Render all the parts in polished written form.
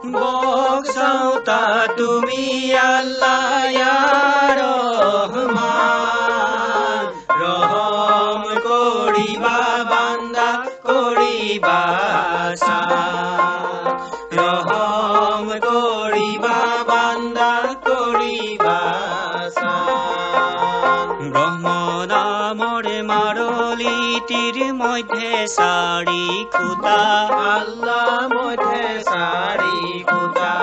বকসাওতা তুমি আল্লাহ ইয়া রহমান রহম করিবা বান্দা করিবা সান রহম করিবা বান্দা করিবা সান ব্রহ্ম নামৰ মারলিটির মধ্যে সারি খুঁটা আল্লাহ মধ্যে সারি খুঁটা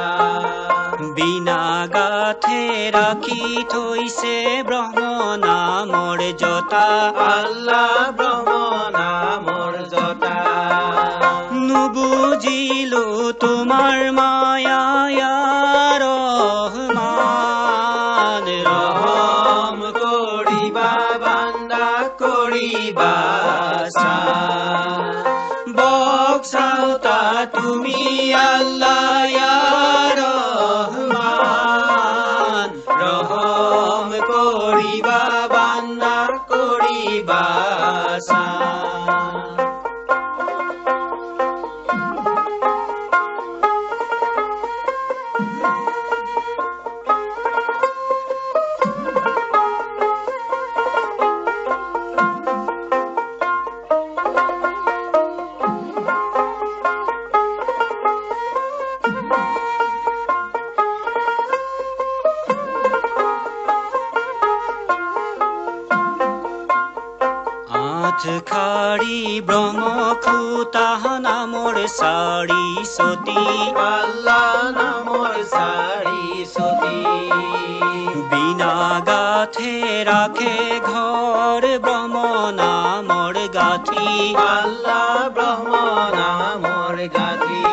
বিনা গাথে রাখি থৈছে ব্ৰহ্ম নামৰ জটা আল্লাহ ব্ৰহ্ম নামৰ জটা নুবুজিলো তোমাৰ মায়া ইয়া ৰহমান ৰহম কৰিবা বান্দা কৰিবা সান বকসাওতা তুমি আল্লাহ ইয়া রহমান রহম করিবা বান্দা করিবা সান খাড়ি ব্রহ্মখুতা নামৰ সারি সতী আল্লাহ নামৰ সারি সতী বিনা গাথে রাখে ঘর ব্রহ্ম নামৰ গাথি আল্লাহ ব্রহ্ম নামৰ গাথি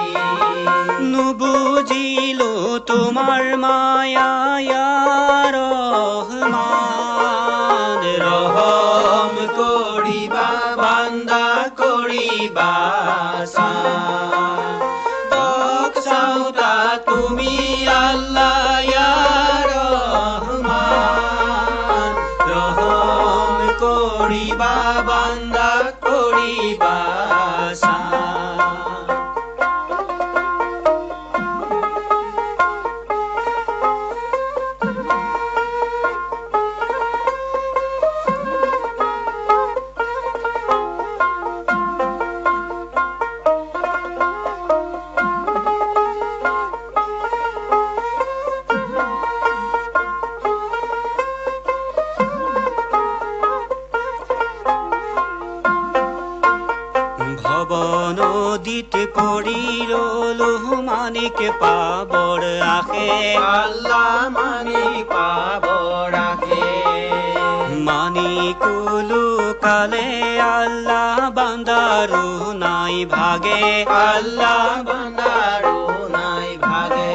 নুবুজিলো তোমাৰ মায়া ইয়া রহমান রহম করিবা বান্দা করিবা সান বকসাওতা তুমি আল্লাহ ইয়া রহমান রহম করিবা বান্দা করিবা সান নদীত পৰি ৰলো মানিক পাবৰ আশে আল্লাহ মানিক পাবৰ আশে মানিকুলো কালে আল্লাহ বান্দাৰো নাই ভাগে আল্লাহ বান্দাৰো নাই ভাগে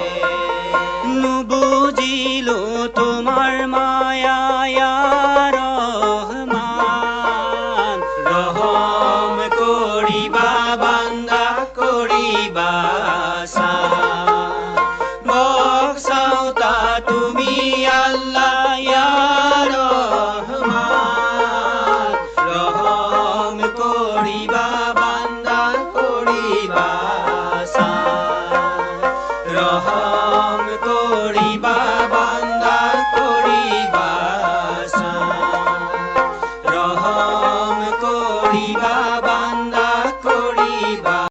নুবুজিলো তোমাৰ মায়া ইয়া রহমান রহম করিবা বান্দা করিবা সান